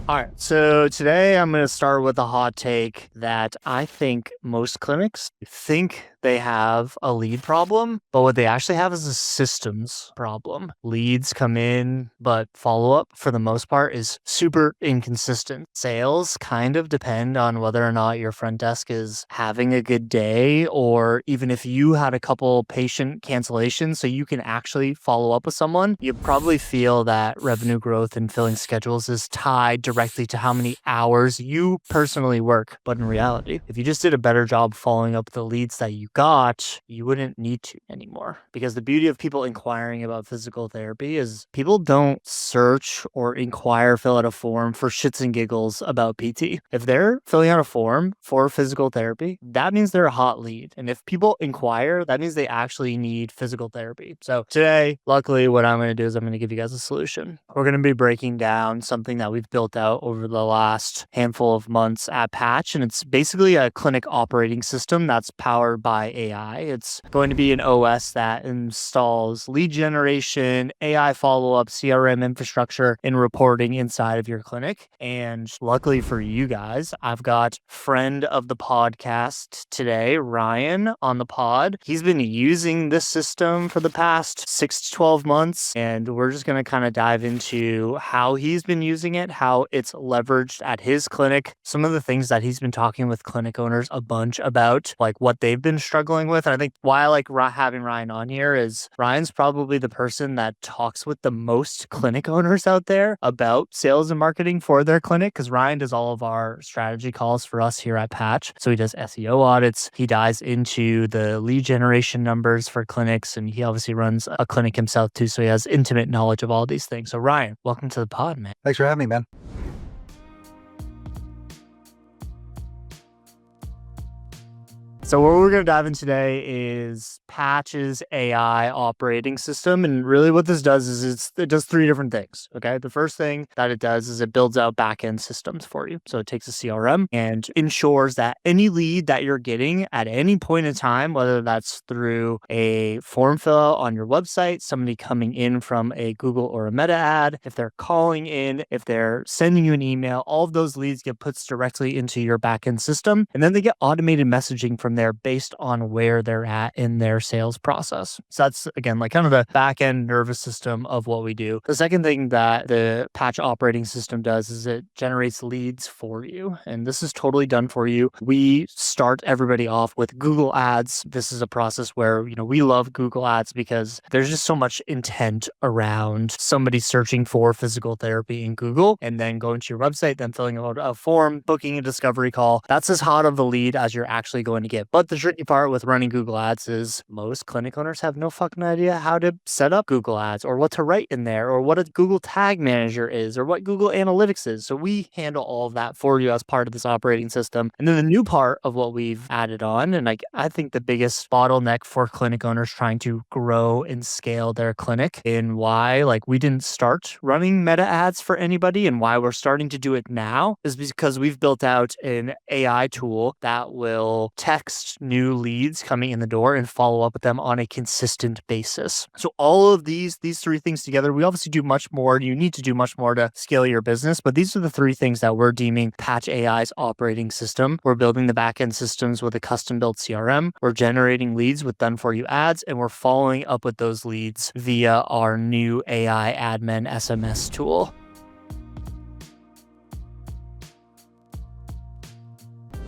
All right, so today I'm going to start with a hot take that I think most clinics think they have a lead problem, but what they actually have is a systems problem. Leads come in, but follow up for the most part is super inconsistent. Sales kind of depend on whether or not your front desk is having a good day, or even if you had a couple patient cancellations, so you can actually follow up with someone, you probably feel that revenue growth and filling schedules is tied directly to how many hours you personally work. But in reality, if you just did a better job following up the leads that you got, you wouldn't need to anymore. Because the beauty of people inquiring about physical therapy is people don't search or inquire, fill out a form for shits and giggles about PT. If they're filling out a form for physical therapy, that means they're a hot lead. And if people inquire, that means they actually need physical therapy. So today, luckily, what I'm going to do is I'm going to give you guys a solution. We're going to be breaking down something that we've built out over the last handful of months at Patch, and it's basically a clinic operating system that's powered by AI. It's going to be an OS that installs lead generation, AI follow-up, CRM infrastructure, and reporting inside of your clinic. And luckily for you guys, I've got friend of the podcast today, Ryan, on the pod. He's been using this system for the past 6 to 12 months, and we're just going to kind of dive into how he's been using it, how it's leveraged at his clinic, some of the things that he's been talking with clinic owners a bunch about, like what they've been struggling with. And I think why I like having Ryan on here is Ryan's probably the person that talks with the most clinic owners out there about sales and marketing for their clinic, because Ryan does all of our strategy calls for us here at Patch. So he does SEO audits, he dives into the lead generation numbers for clinics, and he obviously runs a clinic himself too. So he has intimate knowledge of all these things. So Ryan, welcome to the pod, man. Thanks for having me, man. So what we're going to dive in today is Patch's AI operating system. And really what this does is it does three different things. Okay. The first thing that it does is it builds out backend systems for you. So it takes a CRM and ensures that any lead that you're getting at any point in time, whether that's through a form fill out on your website, somebody coming in from a Google or a Meta ad, if they're calling in, if they're sending you an email, all of those leads get put directly into your backend system. And then they get automated messaging from there based on where they're at in their sales process. So that's, again, like kind of the back end nervous system of what we do. The second thing that the Patch operating system does is it generates leads for you. And this is totally done for you. We start everybody off with Google Ads. This is a process where, we love Google Ads because there's just so much intent around somebody searching for physical therapy in Google and then going to your website, then filling out a form, booking a discovery call. That's as hot of a lead as you're actually going to get. But the tricky part with running Google Ads is most clinic owners have no fucking idea how to set up Google Ads or what to write in there or what a Google Tag Manager is or what Google Analytics is. So we handle all of that for you as part of this operating system. And then the new part of what we've added on, and I think the biggest bottleneck for clinic owners trying to grow and scale their clinic, and why we didn't start running meta ads for anybody and why we're starting to do it now, is because we've built out an AI tool that will text new leads coming in the door and follow up with them on a consistent basis. So all of these three things together, we obviously do much more. You need to do much more to scale your business, but these are the three things that we're deeming Patch AI's operating system. We're building the backend systems with a custom built CRM. We're generating leads with done for you ads, and we're following up with those leads via our new AI admin SMS tool.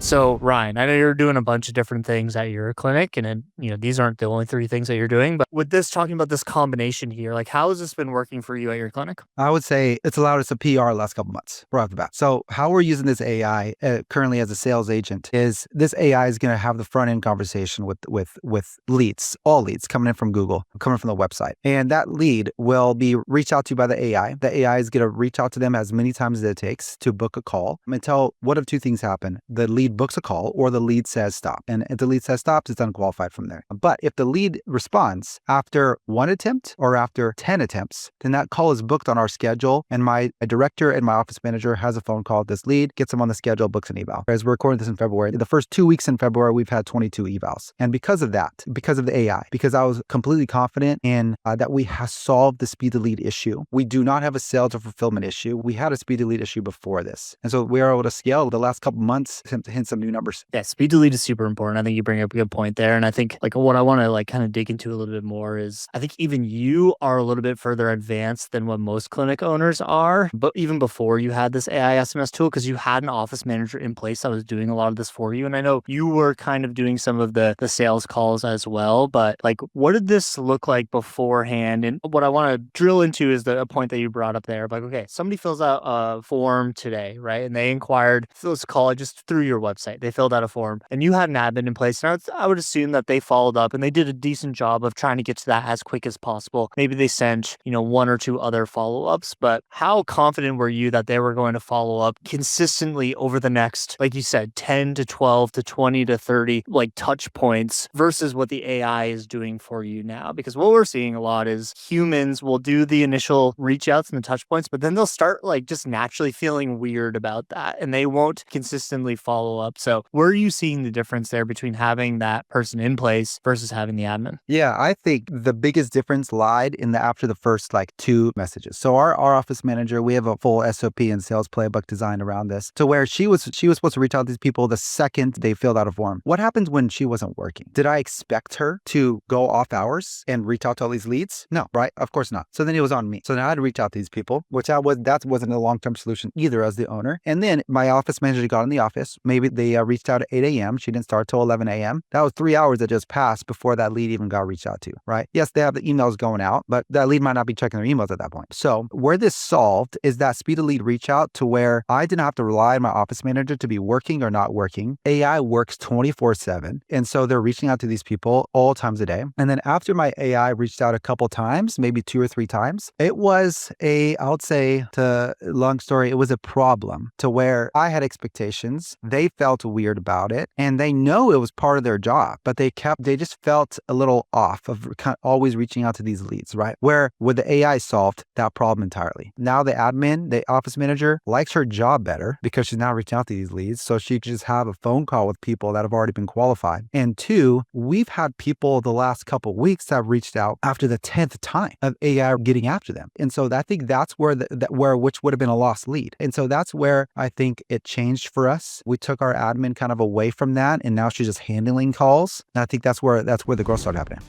So Ryan, I know you're doing a bunch of different things at your clinic, and these aren't the only three things that you're doing, but with this, talking about this combination here, how has this been working for you at your clinic? I would say it's allowed us a PR last couple months right off the bat. So how we're using this AI currently as a sales agent is this AI is going to have the front end conversation with leads, all leads coming in from Google, coming from the website. And that lead will be reached out to by the AI. The AI is going to reach out to them as many times as it takes to book a call until one of two things happen. The lead lead books a call or the lead says stop. And if the lead says stop, it's unqualified from there. But if the lead responds after 1 attempt or after 10 attempts, then that call is booked on our schedule. And my director and my office manager has a phone call with this lead, gets them on the schedule, books an eval. As we're recording this in February, the first 2 weeks in February, we've had 22 evals. And because of that, because of the AI, because I was completely confident in that we have solved the speed to lead issue. We do not have a sales or fulfillment issue. We had a speed to lead issue before this. And so we are able to scale the last couple months to hit some new numbers. Yeah, speed to lead is super important. I think you bring up a good point there. And I think like what I want to like kind of dig into a little bit more is I think even you are a little bit further advanced than what most clinic owners are. But even before you had this AI SMS tool, because you had an office manager in place that was doing a lot of this for you. And I know you were kind of doing some of the sales calls as well. But like, what did this look like beforehand? And what I want to drill into is a point that you brought up there. Like, okay, somebody fills out a form today, right? And they inquired, let's call it just through your website. They filled out a form and you had an admin in place. And I would assume that they followed up and they did a decent job of trying to get to that as quick as possible. Maybe they sent, 1 or 2 other follow-ups, but how confident were you that they were going to follow up consistently over the next, like you said, 10 to 12 to 20 to 30 like touch points versus what the AI is doing for you now? Because what we're seeing a lot is humans will do the initial reach outs and the touch points, but then they'll start like just naturally feeling weird about that and they won't consistently follow up. So where are you seeing the difference there between having that person in place versus having the admin? Yeah, I think the biggest difference lied in after the first like 2 messages. So our office manager, we have a full SOP and sales playbook designed around this to where she was supposed to reach out to these people the second they filled out a form. What happens when she wasn't working? Did I expect her to go off hours and reach out to all these leads? No, right? Of course not. So then it was on me. So now I had to reach out to these people, which that wasn't a long-term solution either as the owner. And then my office manager got in the office. Maybe they reached out at 8 a.m. She didn't start till 11 a.m. That was 3 hours that just passed before that lead even got reached out to, right? Yes, they have the emails going out, but that lead might not be checking their emails at that point. So where this solved is that speed of lead reach out to where I didn't have to rely on my office manager to be working or not working. AI works 24/7. And so they're reaching out to these people all times a day. And then after my AI reached out a couple times, maybe 2 or 3 times, it was I would say, to long story, it was a problem to where I had expectations. They felt weird about it and they know it was part of their job, but they just felt a little off of kind of always reaching out to these leads, right? Where with the AI solved that problem entirely. Now the admin, the office manager likes her job better because she's now reaching out to these leads. So she can just have a phone call with people that have already been qualified. And 2, we've had people the last couple of weeks that have reached out after the 10th time of AI getting after them. And so I think that's where which would have been a lost lead. And so that's where I think it changed for us. We took our admin kind of away from that and now she's just handling calls. And I think that's where the growth started happening.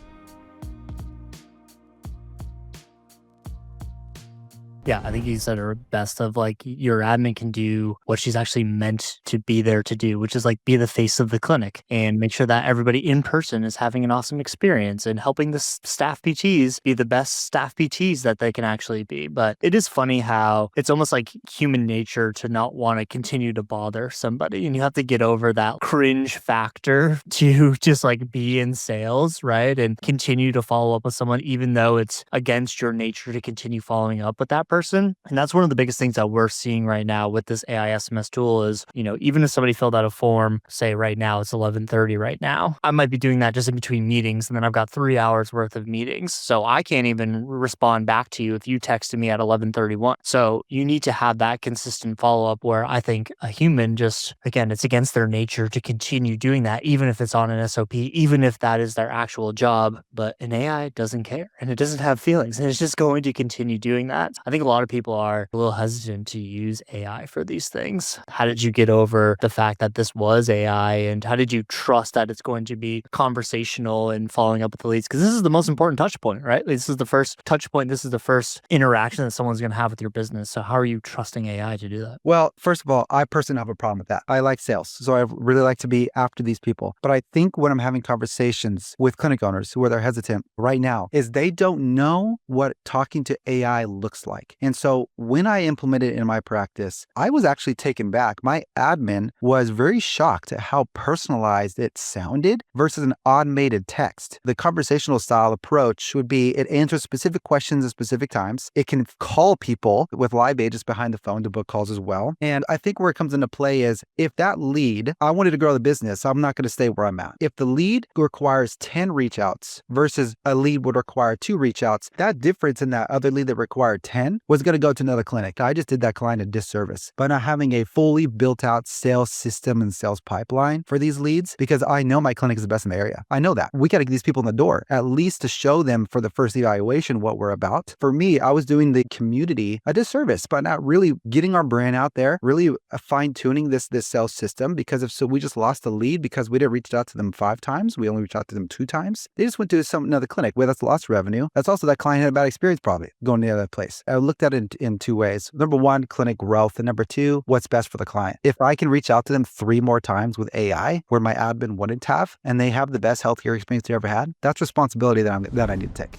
Yeah, I think you said her best of like your admin can do what she's actually meant to be there to do, which is like be the face of the clinic and make sure that everybody in person is having an awesome experience and helping the staff PTs be the best staff PTs that they can actually be. But it is funny how it's almost like human nature to not want to continue to bother somebody and you have to get over that cringe factor to just like be in sales, right? And continue to follow up with someone even though it's against your nature to continue following up with that person. And that's one of the biggest things that we're seeing right now with this AI SMS tool is, even if somebody filled out a form, say right now it's 11:30 right now, I might be doing that just in between meetings. And then I've got 3 hours worth of meetings. So I can't even respond back to you if you texted me at 11:31. So you need to have that consistent follow-up where I think a human just, again, it's against their nature to continue doing that, even if it's on an SOP, even if that is their actual job. But an AI doesn't care and it doesn't have feelings and it's just going to continue doing that. I think a lot of people are a little hesitant to use AI for these things. How did you get over the fact that this was AI and how did you trust that it's going to be conversational and following up with the leads? Because this is the most important touch point, right? This is the first touch point. This is the first interaction that someone's going to have with your business. So how are you trusting AI to do that? Well, first of all, I personally have a problem with that. I like sales. So I really like to be after these people. But I think when I'm having conversations with clinic owners who are hesitant right now is they don't know what talking to AI looks like. clinic. And so when I implemented it in my practice, I was actually taken back. My admin was very shocked at how personalized it sounded versus an automated text. The conversational style approach would be it answers specific questions at specific times. It can call people with live agents behind the phone to book calls as well. And I think where it comes into play is if that lead, I wanted to grow the business, I'm not going to stay where I'm at. If the lead requires 10 reach outs versus a lead would require 2 reach outs, that difference in that other lead that required 10 was going to go to another clinic. I just did that client a disservice by not having a fully built out sales system and sales pipeline for these leads, because I know my clinic is the best in the area. I know that. We got to get these people in the door, at least to show them for the first evaluation what we're about. For me, I was doing the community a disservice by not really getting our brand out there, really fine tuning this sales system, because if so, we just lost the lead because we didn't reach out to them 5 times. We only reached out to them 2 times. They just went to another clinic. Well, that's lost revenue. That's also that client had a bad experience probably going to the other place. I looked at it in 2 ways. Number 1, clinic growth. And number 2, what's best for the client. If I can reach out to them 3 more times with AI where my admin wouldn't have, and they have the best healthcare experience they ever had, that's responsibility that I need to take.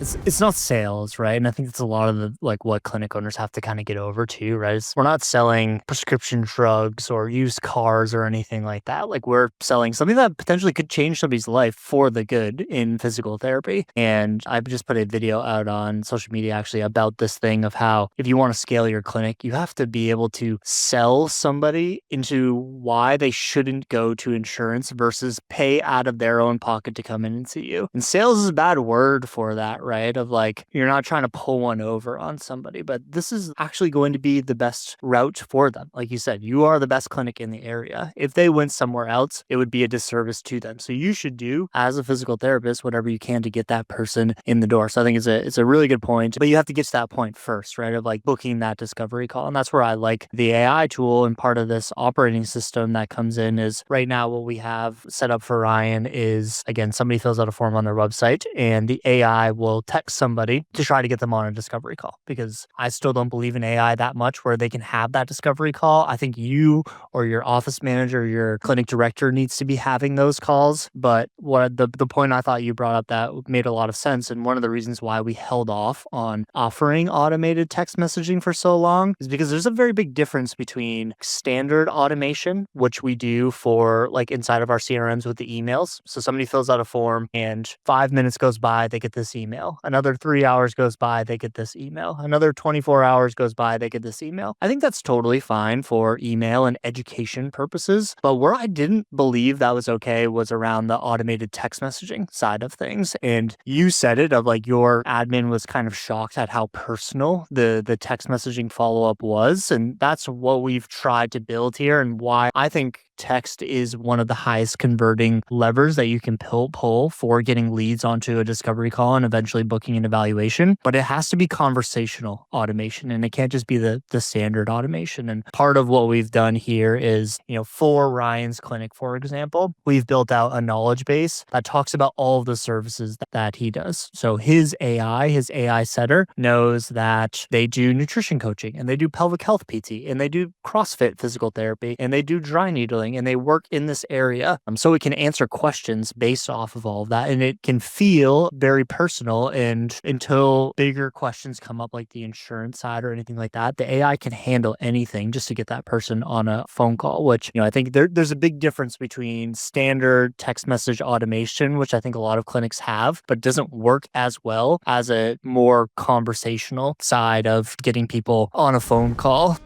It's not sales, right? And I think that's a lot of the what clinic owners have to kind of get over too, right? We're not selling prescription drugs or used cars or anything like that. We're selling something that potentially could change somebody's life for the good in physical therapy. And I just put a video out on social media actually about this thing of how if you want to scale your clinic, you have to be able to sell somebody into why they shouldn't go to insurance versus pay out of their own pocket to come in and see you. And sales is a bad word for that, right? Of you're not trying to pull one over on somebody, but this is actually going to be the best route for them. Like you said, you are the best clinic in the area. If they went somewhere else, it would be a disservice to them. So you should do, as a physical therapist, whatever you can to get that person in the door. So I think it's a really good point, but you have to get to that point first, right? Of booking that discovery call. And that's where I like the AI tool, and part of this operating system that comes in is right now what we have set up for Ryan is, again, somebody fills out a form on their website and the AI will text somebody to try to get them on a discovery call, because I still don't believe in AI that much where they can have that discovery call. I think you or your office manager, your clinic director needs to be having those calls. But what the point I thought you brought up that made a lot of sense, and one of the reasons why we held off on offering automated text messaging for so long is because there's a very big difference between standard automation, which we do for inside of our CRMs with the emails. So somebody fills out a form and 5 minutes goes by, they get this email. Another 3 hours goes by, they get this email. Another 24 hours goes by, they get this email. I think that's totally fine for email and education purposes. But where I didn't believe that was okay was around the automated text messaging side of things. And you said it of your admin was kind of shocked at how personal the text messaging follow-up was. And that's what we've tried to build here, and why I think text is one of the highest converting levers that you can pull for getting leads onto a discovery call and eventually booking an evaluation. But it has to be conversational automation, and it can't just be the standard automation. And part of what we've done here is, for Ryan's clinic, for example, we've built out a knowledge base that talks about all of the services that he does. So his AI setter knows that they do nutrition coaching, and they do pelvic health PT, and they do CrossFit physical therapy, and they do dry needling, and they work in this area. So it can answer questions based off of all of that, and it can feel very personal. And until bigger questions come up, like the insurance side or anything like that, the AI can handle anything just to get that person on a phone call, which, I think there's a big difference between standard text message automation, which I think a lot of clinics have, but doesn't work as well as a more conversational side of getting people on a phone call.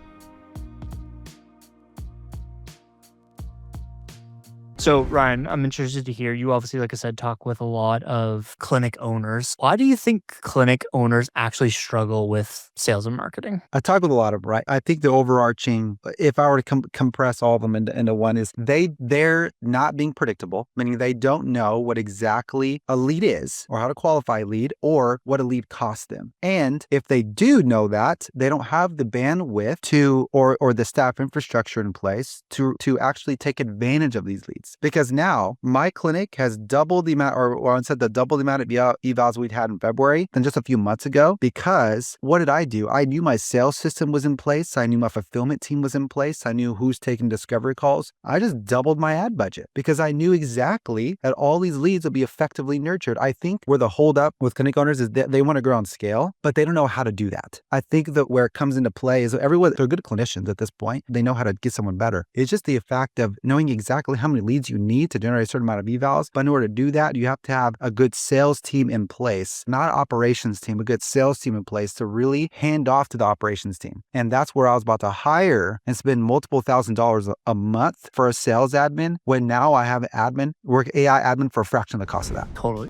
So Ryan, I'm interested to hear, you obviously, like I said, talk with a lot of clinic owners. Why do you think clinic owners actually struggle with sales and marketing? I talk with a lot of them, right? I think the overarching, if I were to compress all of them into one, is they're not being predictable, meaning they don't know what exactly a lead is, or how to qualify a lead, or what a lead costs them. And if they do know that, they don't have the bandwidth to, or the staff infrastructure in place to actually take advantage of these leads. this because now my clinic has doubled the amount, or instead the double the amount of evals we'd had in February than just a few months ago. Because what did I do? I knew my sales system was in place. I knew my fulfillment team was in place. I knew who's taking discovery calls. I just doubled my ad budget because I knew exactly that all these leads would be effectively nurtured. I think where the holdup with clinic owners is that they want to grow on scale, but they don't know how to do that. I think that where it comes into play is everyone, they're good clinicians at this point. They know how to get someone better. It's just the fact of knowing exactly how many leads you need to generate a certain amount of evals. But in order to do that, you have to have a good sales team in place, not an operations team, a good sales team in place to really hand off to the operations team. And that's where I was about to hire and spend multiple $1,000s a month for a sales admin, when now I have an admin, work AI admin for a fraction of the cost of that. Totally.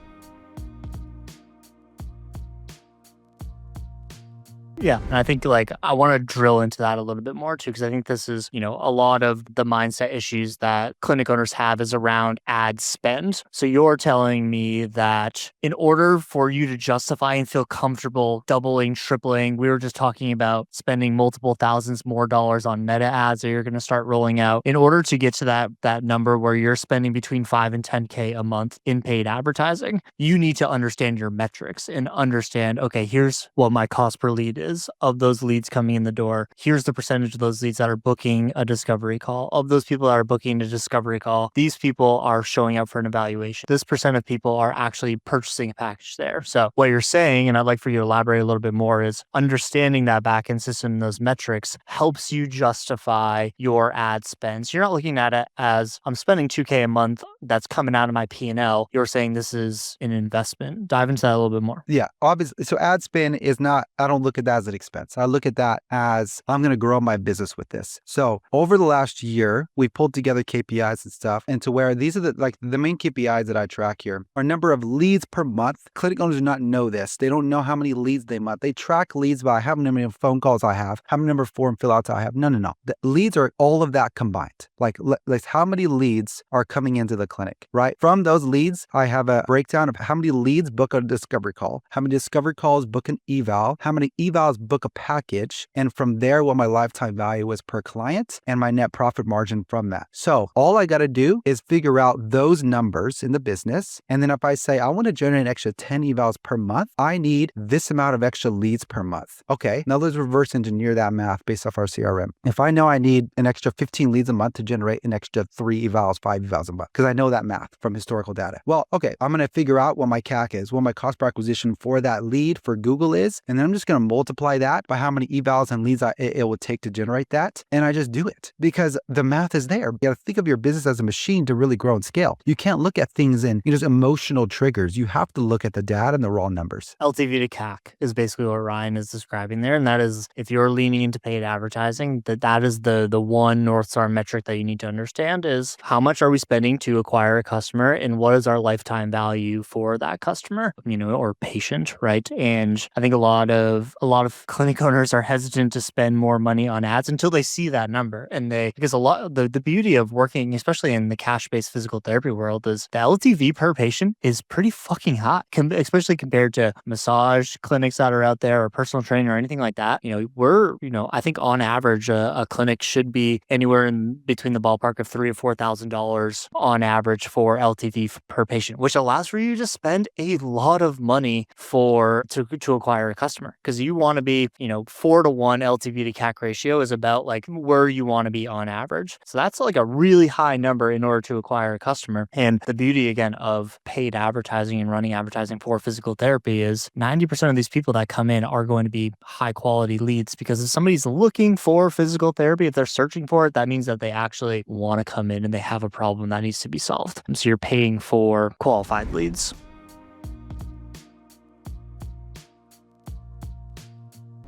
Yeah. And I think I want to drill into that a little bit more too, because I think this is, a lot of the mindset issues that clinic owners have is around ad spend. So you're telling me that in order for you to justify and feel comfortable doubling, tripling, we were just talking about spending multiple thousands more dollars on meta ads that you're going to start rolling out. In order to get to that number where you're spending between 5 and 10K a month in paid advertising, you need to understand your metrics and understand, okay, here's what my cost per lead is of those leads coming in the door. Here's the percentage of those leads that are booking a discovery call. Of those people that are booking a discovery call, these people are showing up for an evaluation. This percent of people are actually purchasing a package there. So what you're saying, and I'd like for you to elaborate a little bit more, is understanding that backend system, those metrics helps you justify your ad spend. So you're not looking at it as I'm spending 2K a month that's coming out of my P&L. You're saying this is an investment. Dive into that a little bit more. Yeah, obviously. So ad spend is not, I don't look at that as an expense. I look at that as I'm going to grow my business with this. So over the last year, we pulled together KPIs and stuff, and to where these are the main KPIs that I track here are number of leads per month. Clinic owners do not know this. They don't know how many leads they month. They track leads by how many phone calls I have, how many number of form fill outs I have. No. The leads are all of that combined. Like how many leads are coming into the clinic, right? From those leads, I have a breakdown of how many leads book a discovery call, how many discovery calls book an eval, how many evals book a package, and from there, what my lifetime value is per client and my net profit margin from that. So all I got to do is figure out those numbers in the business. And then if I say I want to generate an extra 10 evals per month, I need this amount of extra leads per month. Okay, now let's reverse engineer that math based off our CRM. If I know I need an extra 15 leads a month to generate an extra 3 evals, 5 evals a month, because I know that math from historical data. Well, okay, I'm going to figure out what my CAC is, what my cost per acquisition for that lead for Google is, and then I'm just going to multiply that by how many evals and leads it would take to generate that. And I just do it because the math is there. You got to think of your business as a machine to really grow and scale. You can't look at things in just emotional triggers. You have to look at the data and the raw numbers. LTV to CAC is basically what Ryan is describing there. And that is, if you're leaning into paid advertising, that is the one North Star metric that you need to understand is how much are we spending to acquire a customer and what is our lifetime value for that customer, or patient, right? And I think a lot of clinic owners are hesitant to spend more money on ads until they see that number. And because a lot the beauty of working, especially in the cash-based physical therapy world, is the LTV per patient is pretty fucking high, especially compared to massage clinics that are out there or personal training or anything like that. I think on average, a clinic should be anywhere in between the ballpark of $3,000 or $4,000 on average for LTV per patient, which allows for you to spend a lot of money to acquire a customer, because you want to be 4-to-1 LTV to CAC ratio is about like where you want to be on average. So that's like a really high number in order to acquire a customer. And the beauty again of paid advertising and running advertising for physical therapy is 90% of these people that come in are going to be high quality leads, because if somebody's looking for physical therapy, if they're searching for it, that means that they actually want to come in and they have a problem that needs to be solved. And so you're paying for qualified leads.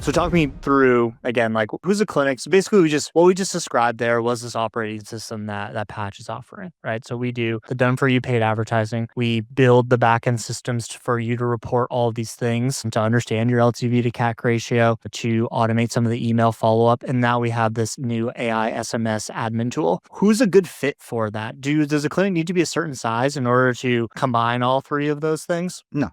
So talk me through, again, like who's a clinic? So basically what we just described there was this operating system that Patch is offering, right? So we do the done for you paid advertising. We build the backend systems for you to report all of these things and to understand your LTV to CAC ratio, to automate some of the email follow-up. And now we have this new AI SMS admin tool. Who's a good fit for that? Does a clinic need to be a certain size in order to combine all three of those things? No.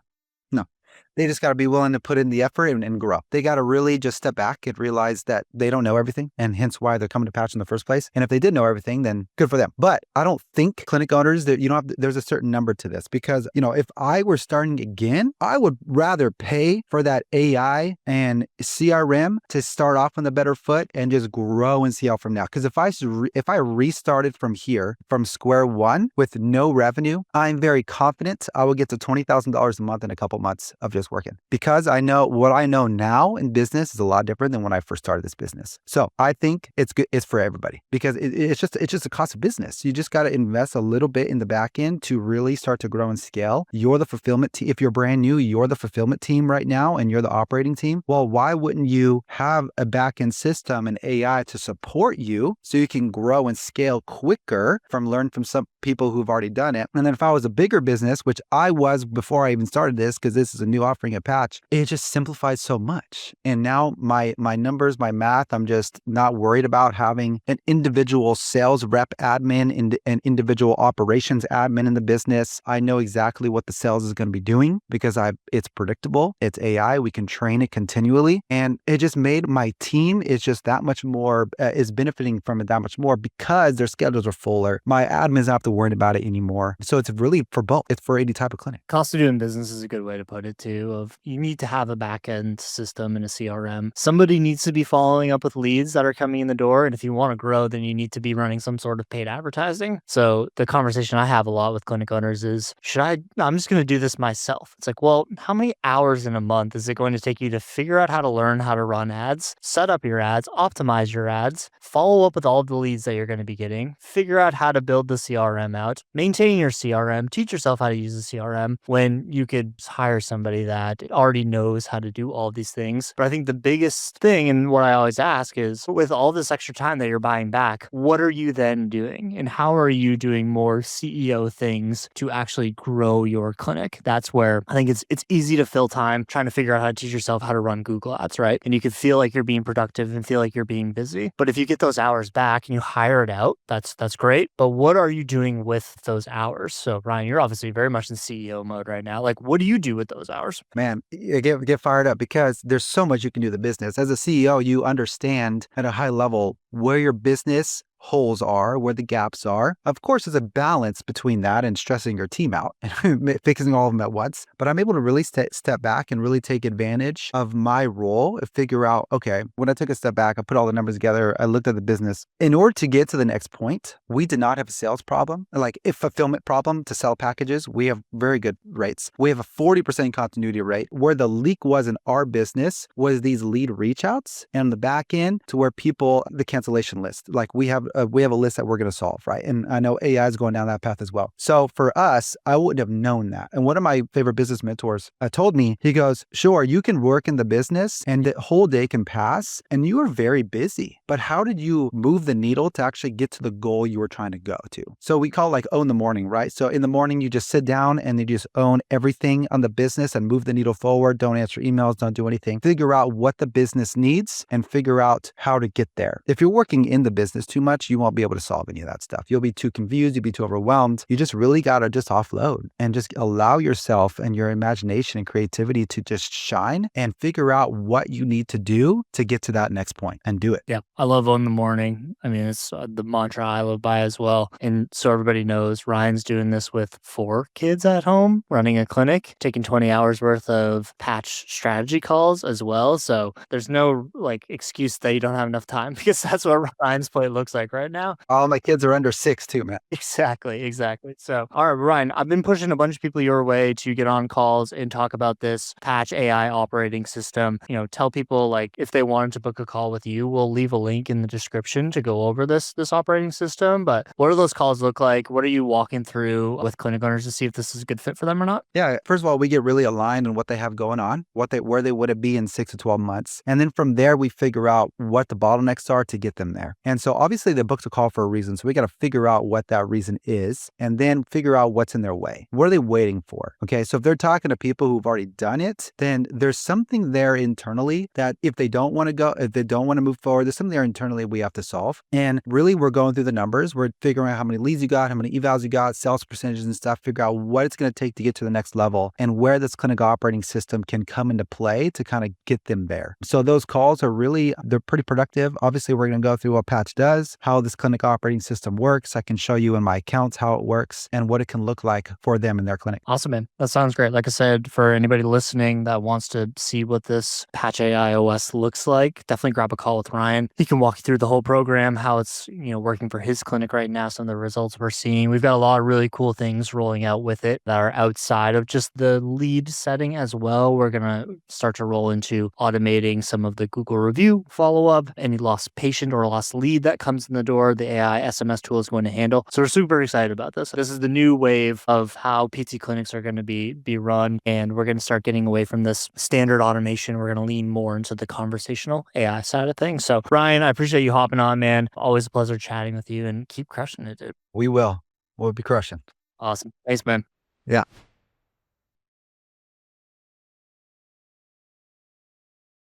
They just got to be willing to put in the effort and grow. They got to really just step back and realize that they don't know everything, and hence why they're coming to Patch in the first place. And if they did know everything, then good for them. But I don't think clinic owners that there's a certain number to this, because if I were starting again, I would rather pay for that AI and CRM to start off on the better foot and just grow and see how from now. Because if I restarted from here, from square one with no revenue, I'm very confident I will get to $20,000 a month in a couple months of just working, because I know what I know now in business is a lot different than when I first started this business. So I think it's good. It's for everybody, because it's just a cost of business. You just got to invest a little bit in the back end to really start to grow and scale. You're the fulfillment team. If you're brand new, you're the fulfillment team right now, and you're the operating team. Well, why wouldn't you have a back end system and AI to support you so you can grow and scale quicker learn from some people who've already done it? And then if I was a bigger business, which I was before I even started this, because this is a new offering at Patch, it just simplifies so much. And now my numbers, my math, I'm just not worried about having an individual sales rep admin and an individual operations admin in the business. I know exactly what the sales is going to be doing because it's predictable. It's AI. We can train it continually. And it just made my team is just that much more, is benefiting from it that much more because their schedules are fuller. My admins don't have to worry about it anymore. So it's really for both. It's for any type of clinic. Cost of doing business is a good way to put it too, of you need to have a back end system and a CRM. Somebody needs to be following up with leads that are coming in the door. And if you want to grow, then you need to be running some sort of paid advertising. So the conversation I have a lot with clinic owners is, I'm just going to do this myself. It's like, well, how many hours in a month is it going to take you to figure out how to learn how to run ads, set up your ads, optimize your ads, follow up with all of the leads that you're going to be getting, figure out how to build the CRM out, maintain your CRM, teach yourself how to use the CRM, when you could hire somebody that already knows how to do all of these things. But I think the biggest thing, and what I always ask is, with all this extra time that you're buying back, what are you then doing? And how are you doing more CEO things to actually grow your clinic? That's where I think it's easy to fill time trying to figure out how to teach yourself how to run Google Ads, right? And you can feel like you're being productive and feel like you're being busy. But if you get those hours back and you hire it out, that's great. But what are you doing with those hours? So Ryan, you're obviously very much in CEO mode right now. Like, what do you do with those hours? Man, you get fired up because there's so much you can do in the business. As a CEO, you understand at a high level where your business holes are, where the gaps are. Of course, there's a balance between that and stressing your team out and fixing all of them at once. But I'm able to really step back and really take advantage of my role and figure out, okay, when I took a step back, I put all the numbers together, I looked at the business. In order to get to the next point, we did not have a sales problem. Like a fulfillment problem to sell packages, we have very good rates. We have a 40% continuity rate. Where the leak was in our business was these lead reach outs, and on the back end to where people, the cancellation list, like we have a list that we're going to solve, right? And I know AI is going down that path as well. So for us, I wouldn't have known that. And one of my favorite business mentors told me, he goes, sure, you can work in the business and the whole day can pass and you are very busy, but how did you move the needle to actually get to the goal you were trying to go to? So we call like own the morning, right? So in the morning, you just sit down and you just own everything on the business and move the needle forward. Don't answer emails, don't do anything. Figure out what the business needs and figure out how to get there. If you're working in the business too much, you won't be able to solve any of that stuff. You'll be too confused. You'll be too overwhelmed. You just really got to just offload and just allow yourself and your imagination and creativity to just shine and figure out what you need to do to get to that next point and do it. Yeah, I love Own the Morning. I mean, it's the mantra I live by as well. And so everybody knows, Ryan's doing this with 4 kids at home, running a clinic, taking 20 hours worth of Patch strategy calls as well. So there's no like excuse that you don't have enough time, because that's what Ryan's plate looks like right now. All my kids are under 6 too, man. Exactly. So, all right, Ryan, I've been pushing a bunch of people your way to get on calls and talk about this Patch AI operating system. Tell people, like, if they wanted to book a call with you, we'll leave a link in the description to go over this operating system. But what do those calls look like? What are you walking through with clinic owners to see if this is a good fit for them or not? Yeah. First of all, we get really aligned on what they have going on, where they would be in 6 to 12 months. And then from there, we figure out what the bottlenecks are to get them there. And so obviously basically they booked a call for a reason. So we got to figure out what that reason is and then figure out what's in their way. What are they waiting for? Okay. So if they're talking to people who've already done it, then there's something there internally that if they don't want to move forward, there's something there internally we have to solve. And really we're going through the numbers. We're figuring out how many leads you got, how many evals you got, sales percentages and stuff, figure out what it's going to take to get to the next level and where this clinical operating system can come into play to kind of get them there. So those calls are really, they're pretty productive. Obviously, we're going to go through what Patch does, how this clinic operating system works. I can show you in my accounts how it works and what it can look like for them in their clinic. Awesome, man. That sounds great. Like I said, for anybody listening that wants to see what this Patch AI OS looks like, definitely grab a call with Ryan. He can walk you through the whole program, how it's, working for his clinic right now, some of the results we're seeing. We've got a lot of really cool things rolling out with it that are outside of just the lead setting as well. We're going to start to roll into automating some of the Google review follow-up, any lost patient or lost lead that comes in the door, the AI SMS tool is going to handle. So we're super excited about this. This is the new wave of how PT clinics are going to be run, and we're going to start getting away from this standard automation. We're going to lean more into the conversational AI side of things. So Ryan, I appreciate you hopping on, man. Always a pleasure chatting with you, and keep crushing it, dude. We will. We'll be crushing. Awesome. Thanks, man. Yeah.